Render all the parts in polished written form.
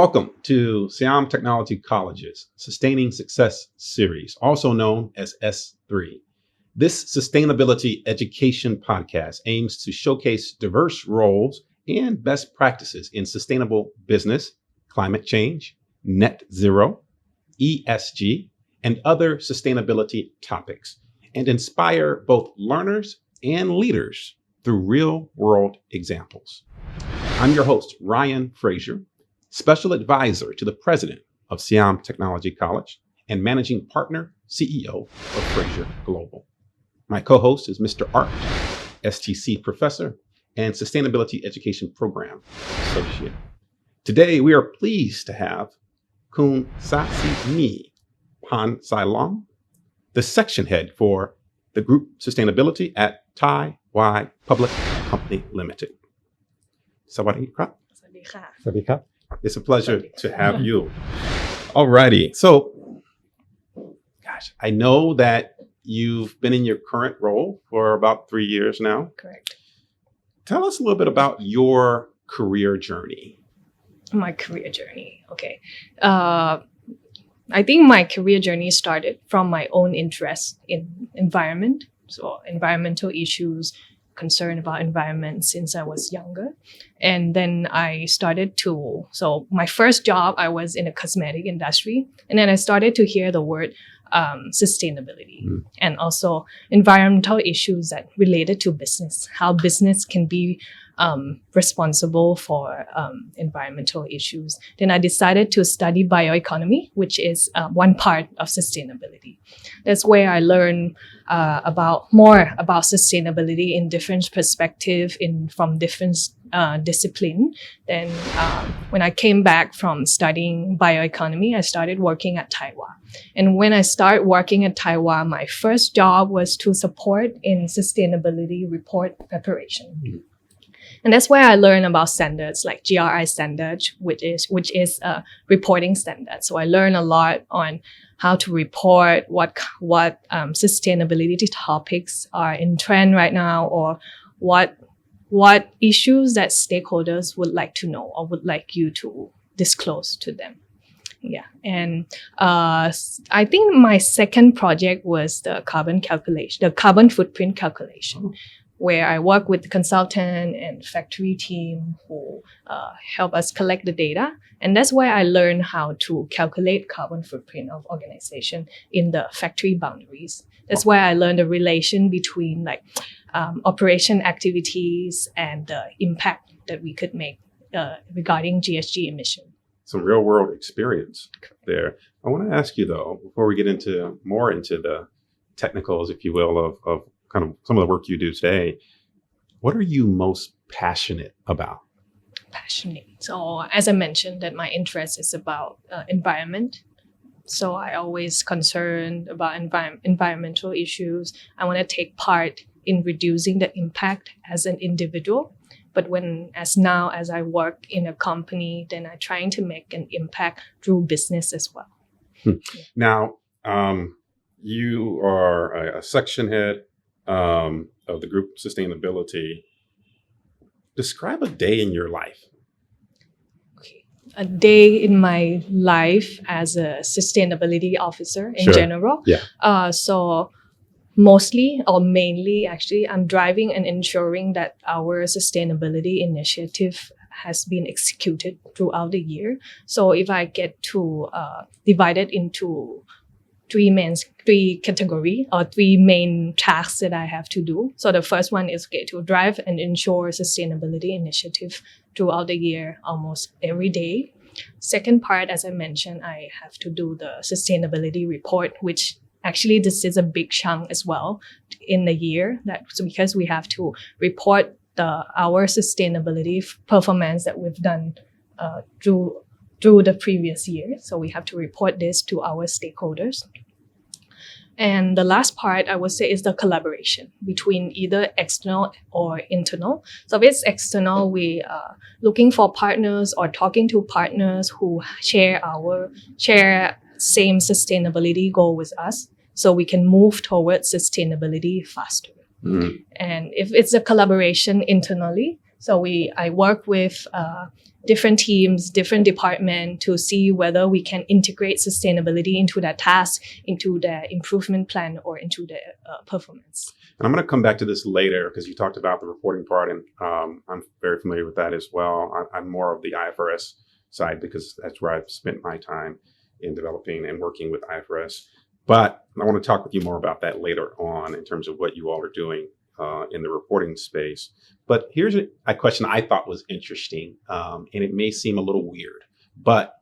Welcome to Siam Technology College's Sustaining Success series, also known as S3. This sustainability education podcast aims to showcase diverse roles and best practices in sustainable business, climate change, net zero, ESG, and other sustainability topics, and inspire both learners and leaders through real-world examples. I'm your host, Ryan Frazier, Special Advisor to the President of Siam Technology College and Managing Partner, CEO of Frazier Global. My co-host is Mr. Art, STC Professor and Sustainability Education Program Associate. Today, we are pleased to have 𝗠𝗀 the Section Head for the Group Sustainability at 𝗙𝗿 Public Company Limited. สวัสดีครับ สวัสดีค่ะ สวัสดีครับ It's a pleasure to have you. Alrighty. So, gosh, I know that you've been in your current role for about 3 years now. Correct. Tell us a little bit about your career journey. My career journey. Okay. I think my career journey started from my own interest in environment. So environmental issues, concern about environment since I was younger. And then I started so my first job, I was in a cosmetic industry. And then I started to hear the word sustainability and also environmental issues that related to business, how business can be responsible for environmental issues. Then I decided to study bioeconomy, which is one part of sustainability. That's where I learned more about sustainability in different perspectives from different discipline. Then when I came back from studying bioeconomy, I started working at 𝗙𝗿. And when I started working at 𝗙𝗿, my first job was to support in sustainability report preparation. And that's where I learned about standards like GRI standards, which is a reporting standard. So I learned a lot on how to report what sustainability topics are in trend right now, or what issues that stakeholders would like to know or would like you to disclose to them. Yeah, and I think my second project was the carbon footprint calculation, where I work with the consultant and factory team who help us collect the data. And that's where I learned how to calculate carbon footprint of organization in the factory boundaries. That's where I learned the relation between operation activities and the impact that we could make regarding GHG emission. Some real world experience there. I want to ask you though, before we get more into the technicals, if you will, of kind of some of the work you do today, what are you most passionate about? Passionate. So as I mentioned, that my interest is about environment. So I always concerned about environmental issues. I want to take part in reducing the impact as an individual. But as I work in a company, then I'm trying to make an impact through business as well. Yeah. Now, you are a section head of the group sustainability. Describe a day in your life. Okay. A day in my life as a sustainability officer in general. Yeah. So mostly or mainly, actually, I'm driving and ensuring that our sustainability initiative has been executed throughout the year. So if I get to divide it into three category or three main tasks that I have to do. So the first one is to drive and ensure sustainability initiative throughout the year, almost every day. Second part, as I mentioned, I have to do the sustainability report, which actually this is a big chunk as well in the year. Because we have to report our sustainability performance that we've done through the previous year. So we have to report this to our stakeholders. And the last part, I would say, is the collaboration between either external or internal. So if it's external, we are looking for partners or talking to partners who share same sustainability goal with us, so we can move towards sustainability faster. And if it's a collaboration internally, So I work with different teams, different departments to see whether we can integrate sustainability into their task, into their improvement plan, or into their performance. And I'm going to come back to this later because you talked about the reporting part, and I'm very familiar with that as well. I'm more of the IFRS side because that's where I've spent my time in developing and working with IFRS. But I want to talk with you more about that later on in terms of what you all are doing in the reporting space. But here's a question I thought was interesting, and it may seem a little weird, but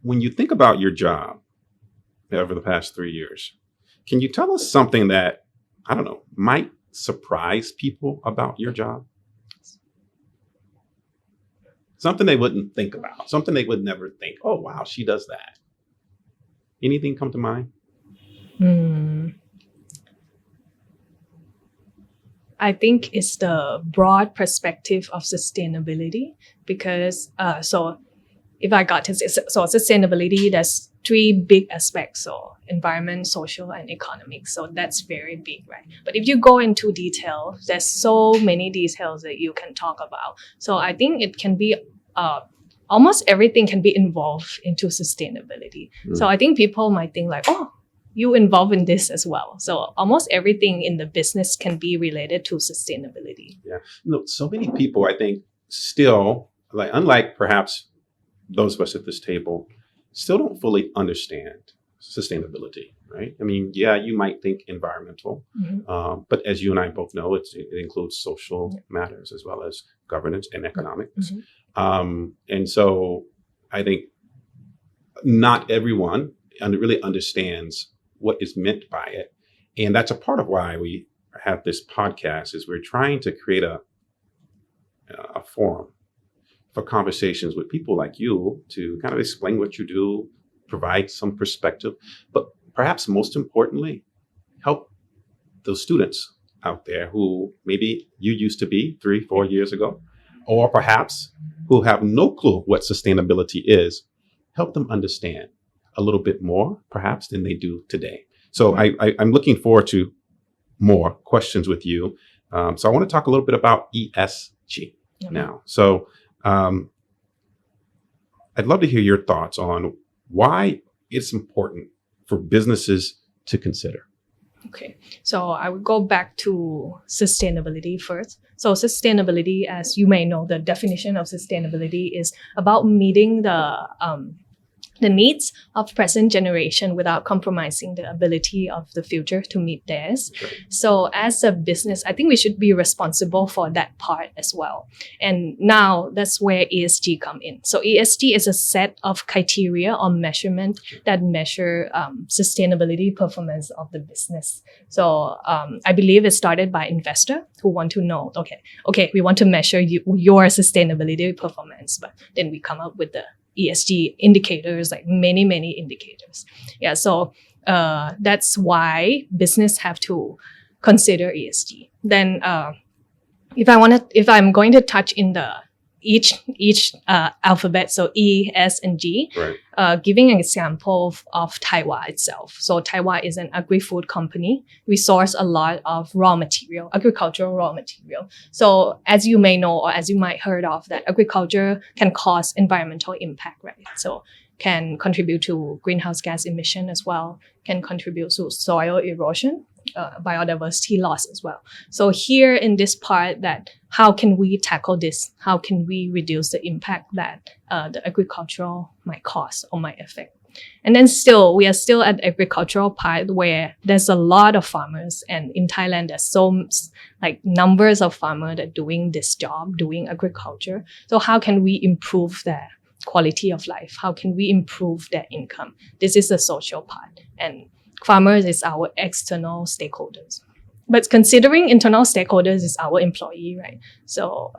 when you think about your job over the past 3 years, can you tell us something that, I don't know, might surprise people about your job? Something they wouldn't think about, something they would never think, oh, wow, she does that. Anything come to mind? I think it's the broad perspective of sustainability because, so if I got to, so sustainability, there's 3 big aspects. So environment, social, and economic. So that's very big, right? But if you go into detail, there's so many details that you can talk about. So I think it can be, almost everything can be involved into sustainability. So I think people might think like, oh, you involved in this as well. So almost everything in the business can be related to sustainability. Yeah. So many people, I think, still, like, unlike perhaps those of us at this table, still don't fully understand sustainability, right? I mean, yeah, you might think environmental, but as you and I both know, it includes social matters as well as governance and economics. And so I think not everyone really understands what is meant by it. And that's a part of why we have this podcast, is we're trying to create a forum for conversations with people like you to kind of explain what you do, provide some perspective, but perhaps most importantly, help those students out there who maybe you used to be 3-4 years ago, or perhaps who have no clue what sustainability is, help them understand a little bit more perhaps than they do today. So I'm looking forward to more questions with you. So I want to talk a little bit about ESG now. So I'd love to hear your thoughts on why it's important for businesses to consider. Okay, so I would go back to sustainability first. So sustainability, as you may know, the definition of sustainability is about meeting the needs of present generation without compromising the ability of the future to meet theirs. So as a business, I think we should be responsible for that part as well. And now that's where ESG come in. So ESG is a set of criteria or measurement that measure sustainability performance of the business. So I believe it started by investor who want to know, okay, we want to measure your sustainability performance, but then we come up with the ESG indicators, like many indicators. Yeah, so that's why business have to consider ESG. Then if I'm going to touch in the each alphabet, so E, S, and G, giving an example of 𝗙𝗏 itself. So 𝗙𝗏 is an agri-food company. We source a lot of raw material, agricultural raw material. So as you may know, or as you might heard of, that agriculture can cause environmental impact, right? So can contribute to greenhouse gas emission as well, can contribute to soil erosion, biodiversity loss as well. So here in this part, that how can we tackle this? How can we reduce the impact that the agricultural might cause or might affect? And then we are still at the agricultural part where there's a lot of farmers, and in Thailand there's numbers of farmers that doing this job, doing agriculture. So how can we improve their quality of life? How can we improve their income? This is the social part, and farmers is our external stakeholders. But considering internal stakeholders is our employee, right? So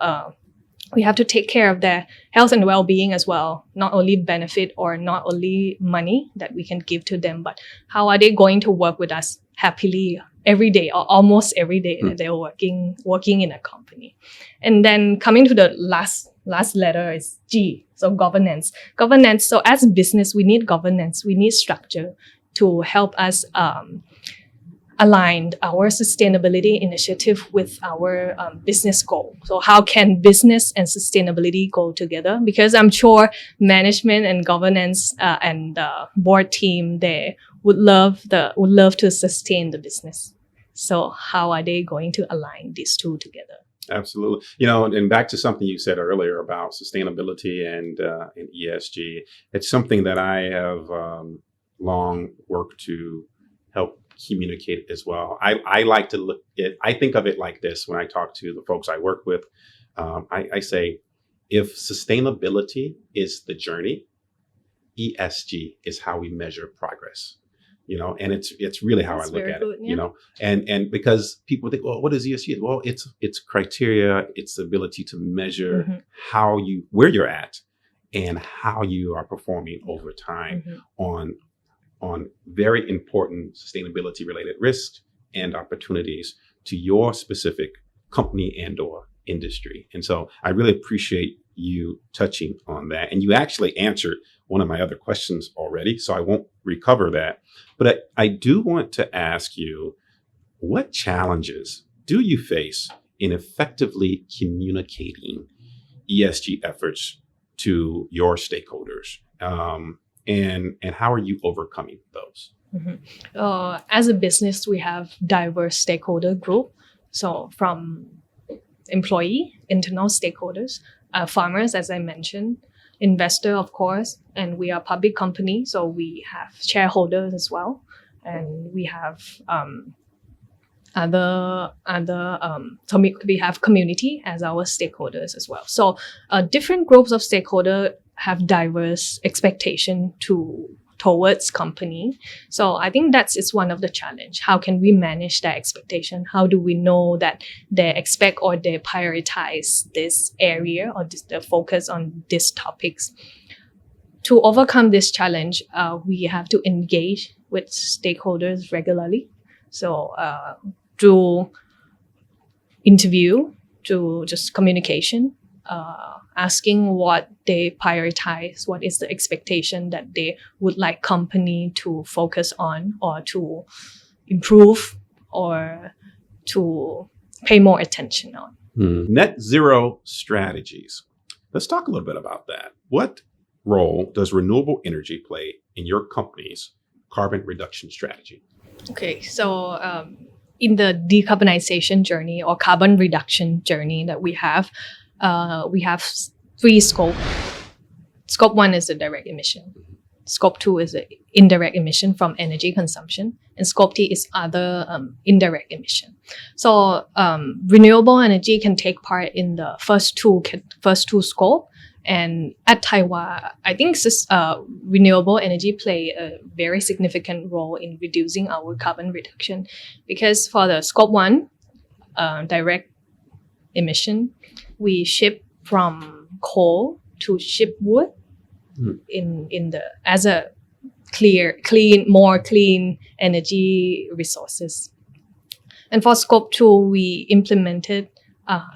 we have to take care of their health and well-being as well. Not only benefit or not only money that we can give to them, but how are they going to work with us happily every day or almost every day that they're working in a company. And then coming to the last letter is G, so governance. Governance, so as business, we need governance, we need structure to help us aligned our sustainability initiative with our business goal. So how can business and sustainability go together? Because I'm sure management and governance and the board team there would love to sustain the business. So how are they going to align these two together? Absolutely. You know, and back to something you said earlier about sustainability and ESG, it's something that I have long worked to help communicate as well. I like to I think of it like this when I talk to the folks I work with. I say, if sustainability is the journey, ESG is how we measure progress. You know, and it's really how I look at it, you know, and because people think, well, what is ESG? Well, it's criteria, it's the ability to measure where you're at and how you are performing over time on very important sustainability related risks and opportunities to your specific company and or industry. And so I really appreciate you touching on that. And you actually answered one of my other questions already, so I won't recover that. But I do want to ask you, what challenges do you face in effectively communicating ESG efforts to your stakeholders? And how are you overcoming those? As a business, we have diverse stakeholder group. So from employee, internal stakeholders, farmers, as I mentioned, investor, of course, and we are a public company, so we have shareholders as well, and we have so we have community as our stakeholders as well. So different groups of stakeholder have diverse expectation towards company. So I think it's one of the challenge. How can we manage that expectation? How do we know that they expect or they prioritize this area or the focus on these topics? To overcome this challenge, we have to engage with stakeholders regularly. So through interview, through just communication, asking what they prioritize, what is the expectation that they would like company to focus on or to improve or to pay more attention on. Net zero strategies. Let's talk a little bit about that. What role does renewable energy play in your company's carbon reduction strategy? Okay, so in the decarbonization journey or carbon reduction journey that we have 3 scopes. Scope 1 is the direct emission. Scope 2 is the indirect emission from energy consumption. And Scope 3 is other indirect emission. So renewable energy can take part in the first two scope. And at Taiwan, I think renewable energy play a very significant role in reducing our carbon reduction. Because for the Scope 1, direct emission, we ship from coal to ship wood as a more clean energy resources. And for Scope 2, we implemented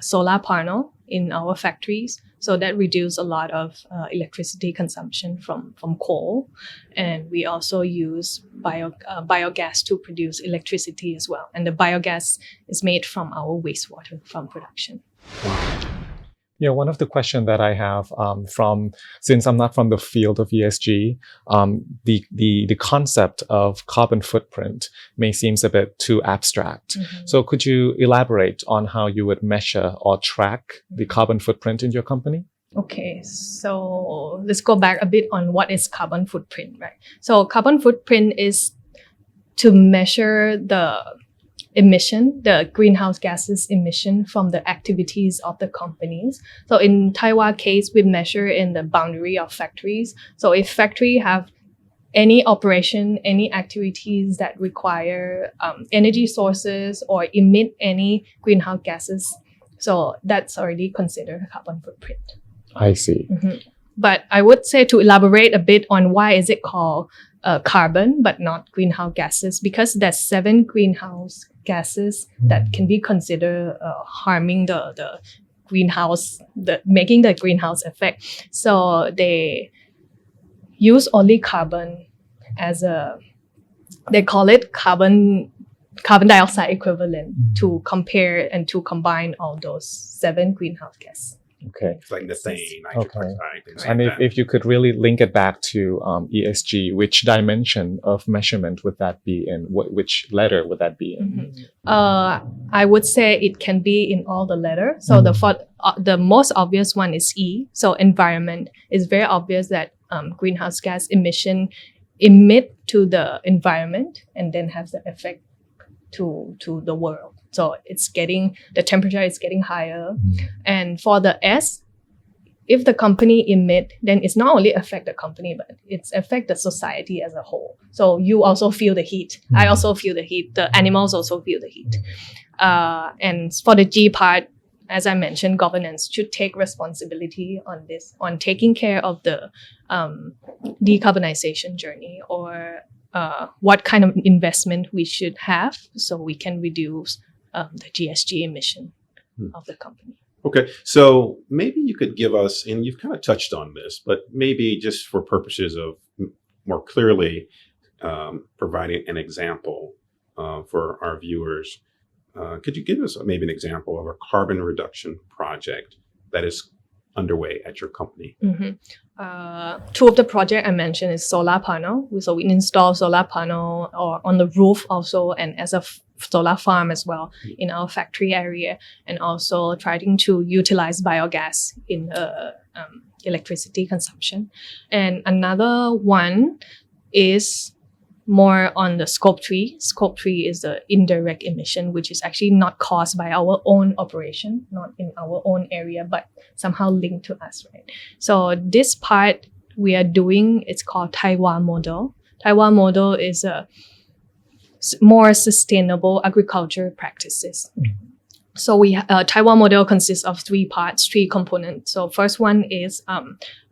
solar panel in our factories. So that reduced a lot of electricity consumption from coal. And we also use biogas to produce electricity as well. And the biogas is made from our wastewater from production. Wow. Yeah, one of the questions that I have since I'm not from the field of ESG, the concept of carbon footprint may seem a bit too abstract. So could you elaborate on how you would measure or track the carbon footprint in your company? Okay, so let's go back a bit on what is carbon footprint, right? So carbon footprint is to measure the greenhouse gases emission from the activities of the companies. So in Taiwan case, we measure in the boundary of factories. So if factory have any operation, any activities that require energy sources or emit any greenhouse gases, so that's already considered carbon footprint. I see. But I would say to elaborate a bit on why is it called carbon but not greenhouse gases, because there's 7 greenhouse gases that can be considered harming the greenhouse, making the greenhouse effect. So they use only carbon as they call it carbon carbon dioxide equivalent to compare and to combine all those 7 greenhouse gases. Okay. It's like methane, nitrous oxide, things And like that. if you could really link it back to ESG, which dimension of measurement would that be in? Which letter would that be in? I would say it can be in all the letters. So the most obvious one is E. So environment is very obvious that greenhouse gas emission emit to the environment and then has the effect to the world. So the temperature is getting higher. And for the S, if the company emit, then it's not only affect the company, but it's affect the society as a whole. So you also feel the heat. I also feel the heat. The animals also feel the heat. And for the G part, as I mentioned, governance should take responsibility on this, on taking care of the decarbonization journey, or what kind of investment we should have so we can reduce the GHG emission of the company. Okay, so maybe you could give us, and you've kind of touched on this, but maybe just for purposes of more clearly providing an example for our viewers, could you give us maybe an example of a carbon reduction project that is underway at your company? Two of the projects I mentioned is solar panel. So we install solar panel or on the roof also, and as a solar farm as well in our factory area, and also trying to utilize biogas in electricity consumption. And another one is more on the scope 3. Scope 3 is the indirect emission, which is actually not caused by our own operation, not in our own area, but somehow linked to us, right? So this part we are doing, it's called 𝗏 model. 𝗏 model is a more sustainable agriculture practices. So 𝗏 model consists of 3 parts, 3 components. So first one is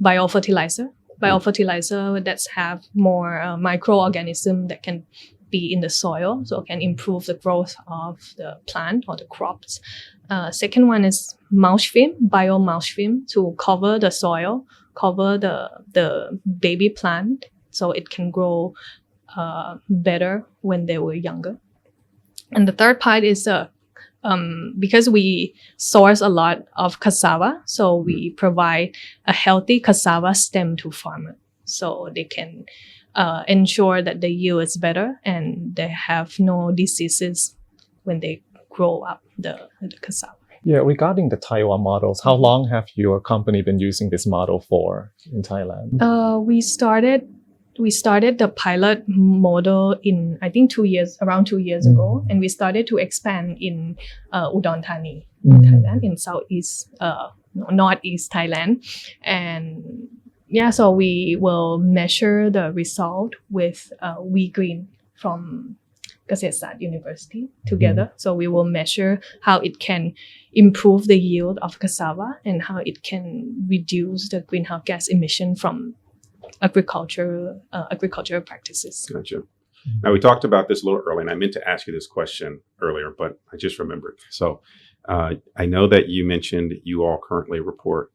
biofertilizer. Biofertilizer that have more microorganisms that can be in the soil, so can improve the growth of the plant or the crops. Second one is mulch film, bio mulch film, to cover the soil, cover the baby plant so it can grow better when they were younger. And the third part is because we source a lot of cassava, so we provide a healthy cassava stem to farmers, so they can ensure that the yield is better and they have no diseases when they grow up the cassava. Yeah, regarding the 𝗏 models, how long have your company been using this model for in Thailand? We started the pilot model in, I think, around 2 years ago, and we started to expand in Udon Thani, Thailand, in northeast Thailand. And yeah, so we will measure the result with 𝗏 from เกษตรศาสตร์ University together. So we will measure how it can improve the yield of cassava and how it can reduce the greenhouse gas emission from agricultural practices. Gotcha. Now, we talked about this a little early, and I meant to ask you this question earlier, but I just remembered. So I know that you mentioned you all currently report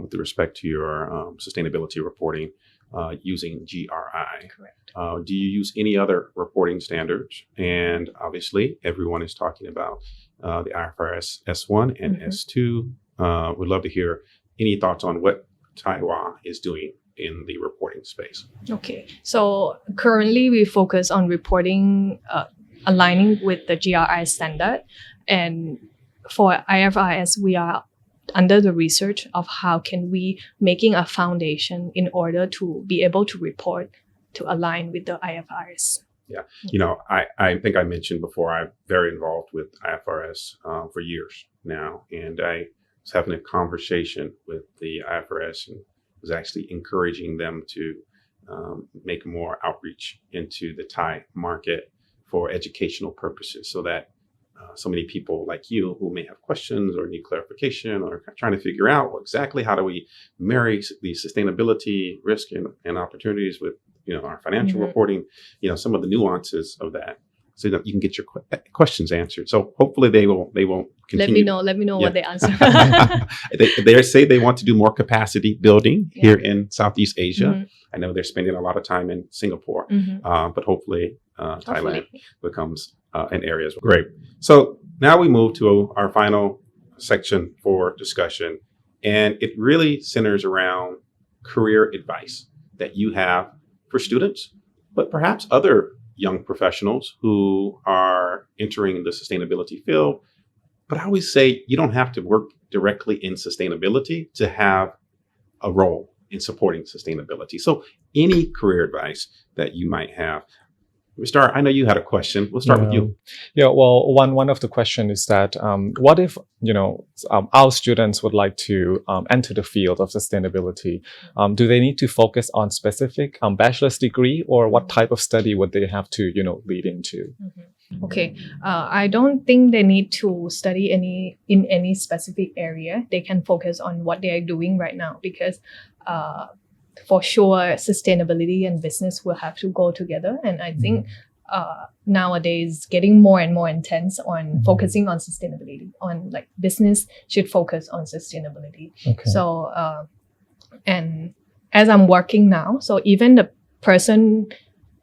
with respect to your sustainability reporting using GRI. Correct. Do you use any other reporting standards? And obviously, everyone is talking about the IFRS S1 and S2. Would love to hear any thoughts on what 𝗏 is doing in the reporting space. Okay, so currently we focus on reporting, aligning with the GRI standard. And for IFRS, we are under the research of how can we making a foundation in order to be able to report to align with the IFRS. Yeah, I think I mentioned before, I'm very involved with IFRS for years now, and I was having a conversation with the IFRS and was actually encouraging them to make more outreach into the Thai market for educational purposes, so that so many people like you who may have questions or need clarification or trying to figure out exactly how do we marry the sustainability risk and opportunities with our financial reporting, some of the nuances of that, so that you can get your questions answered. So hopefully they won't continue. Let me know what they answer. They say they want to do more capacity building here in Southeast Asia. I know they're spending a lot of time in Singapore, but hopefully Thailand becomes an area as well. Great. So now we move to our final section for discussion, and it really centers around career advice that you have for students, but perhaps other young professionals who are entering the sustainability field. But I always say you don't have to work directly in sustainability to have a role in supporting sustainability. So any career advice that you might have. Mr. R, I know you had a question. We'll start with you. Yeah, well, one of the question is that what if, our students would like to enter the field of sustainability? Do they need to focus on specific bachelor's degree, or what type of study would they have to, lead into? Okay, I don't think they need to study in any specific area. They can focus on what they are doing right now, because for sure, sustainability and business will have to go together. And I think nowadays getting more and more intense on focusing on sustainability, on like business should focus on sustainability. Okay. So, and as I'm working now, so even the person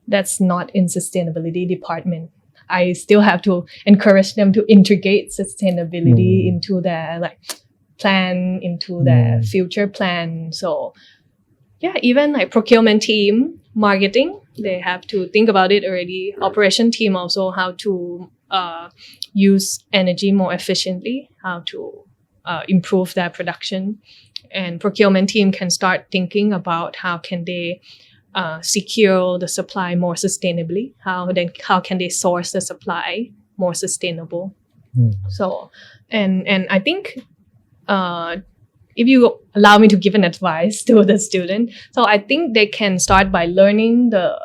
that's not in sustainability department, I still have to encourage them to integrate sustainability into their like plan, into their future plan. So yeah, even like procurement team, marketing, they have to think about it already. Operation team also how to use energy more efficiently, how to improve their production. And procurement team can start thinking about how can they secure the supply more sustainably, how can they source the supply more sustainable. So, and I think if you allow me to give an advice to the student, so I think they can start by learning the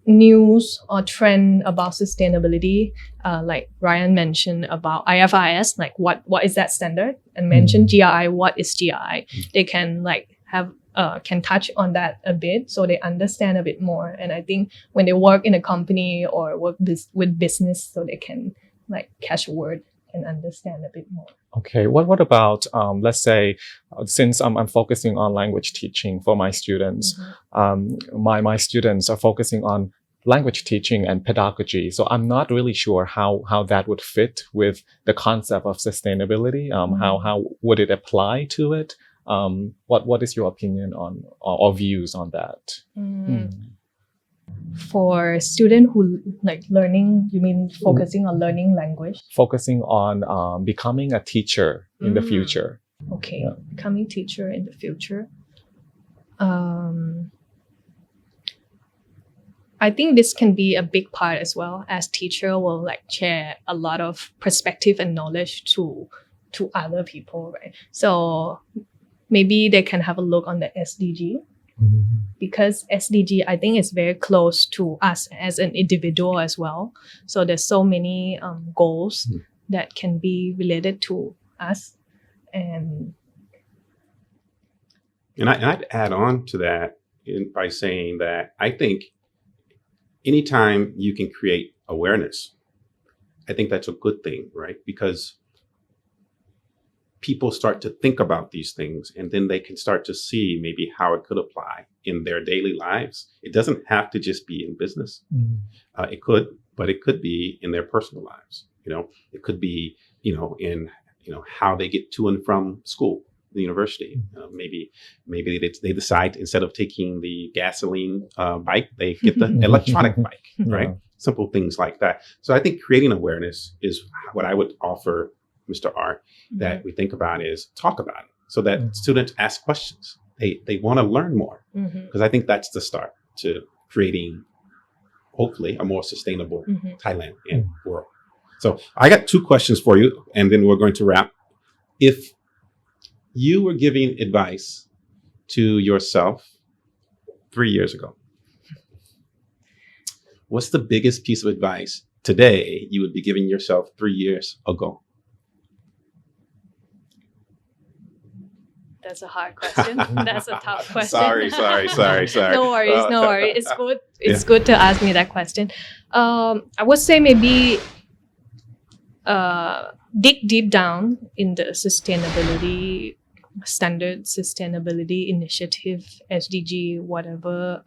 news or trend about sustainability, like Ryan mentioned about IFRS, like what is that standard, and mention GRI, what is GRI. They can like have can touch on that a bit so they understand a bit more. And I think when they work in a company or work with business, so they can like catch a word and understand a bit more. Okay, what about let's say since I'm focusing on language teaching for my students, my students are focusing on language teaching and pedagogy, so I'm not really sure how that would fit with the concept of sustainability. How would it apply to it? What is your opinion on or views on that? For student who like learning, you mean focusing on learning language? Focusing on becoming a teacher in the future. Okay, becoming teacher in the future. I think this can be a big part as well, as teacher will like share a lot of perspective and knowledge to other people, right? So maybe they can have a look on the SDG, because SDG I think is very close to us as an individual as well. So there's so many goals that can be related to us, and I'd add on to that by saying that I think anytime you can create awareness, I think that's a good thing, right? Because people start to think about these things, and then they can start to see maybe how it could apply in their daily lives. It doesn't have to just be in business. It could, but it could be in their personal lives. It could be, in, how they get to and from school, the university. Maybe they decide instead of taking the gasoline bike, they get the electronic bike, right? Simple things like that. So I think creating awareness is what I would offer Mr. R, that we think about is talk about it so that students ask questions. They want to learn more, because I think that's the start to creating, hopefully, a more sustainable Thailand and world. So I got 2 questions for you, and then we're going to wrap. If you were giving advice to yourself 3 years ago, what's the biggest piece of advice today you would be giving yourself 3 years ago? That's a hard question. That's a tough question. Sorry. No worries. It's good. It's good to ask me that question. I would say maybe dig deep down in the sustainability standard, sustainability initiative, SDG, whatever.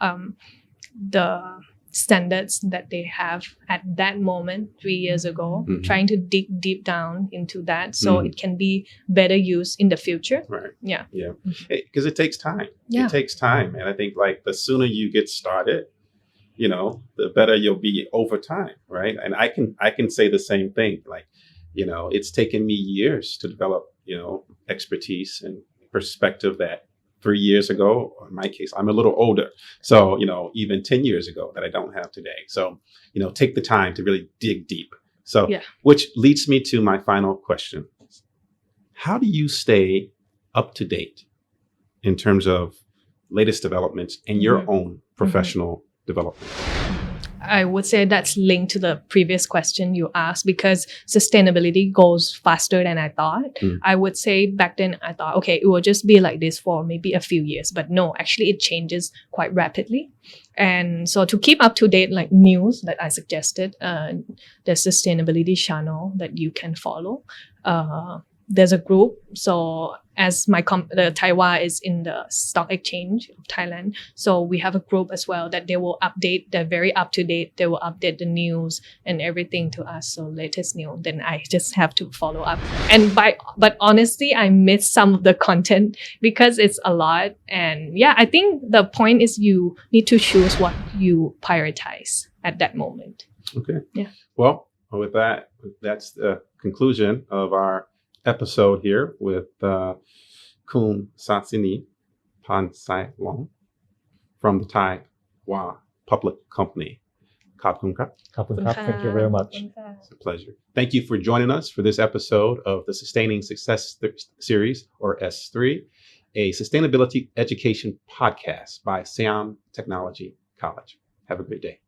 standards that they have at that moment 3 years ago, trying to dig deep down into that so it can be better used in the future. Right. Yeah. Yeah. Because it takes time. Yeah. It takes time. And I think like the sooner you get started, you know, the better you'll be over time. Right. And I can say the same thing. Like, you know, it's taken me years to develop, you know, expertise and perspective that 3 years ago, or in my case, I'm a little older. So, you know, even 10 years ago that I don't have today. So, you know, take the time to really dig deep. So, which leads me to my final question. How do you stay up to date in terms of latest developments in your own professional development? I would say that's linked to the previous question you asked, because sustainability goes faster than I thought. I would say back then I thought, okay, it will just be like this for maybe a few years, but no, actually it changes quite rapidly. And so to keep up to date, like news that I suggested, the sustainability channel that you can follow. There's a group. So as the Taiwan is in the stock exchange of Thailand, so we have a group as well that they will update. They're very up to date. They will update the news and everything to us. So latest news. Then I just have to follow up. But honestly, I miss some of the content because it's a lot. And yeah, I think the point is you need to choose what you prioritize at that moment. Okay. Yeah. Well, with that, that's the conclusion of our episode here with 𝗏𝐻𝐿𝐼 from the Taiwan Public Company. ขอบคุณครับ Thank you very much. It's a pleasure. Thank you for joining us for this episode of the Sustaining Success Series, or S3, a sustainability education podcast by Siam Technology College. Have a great day.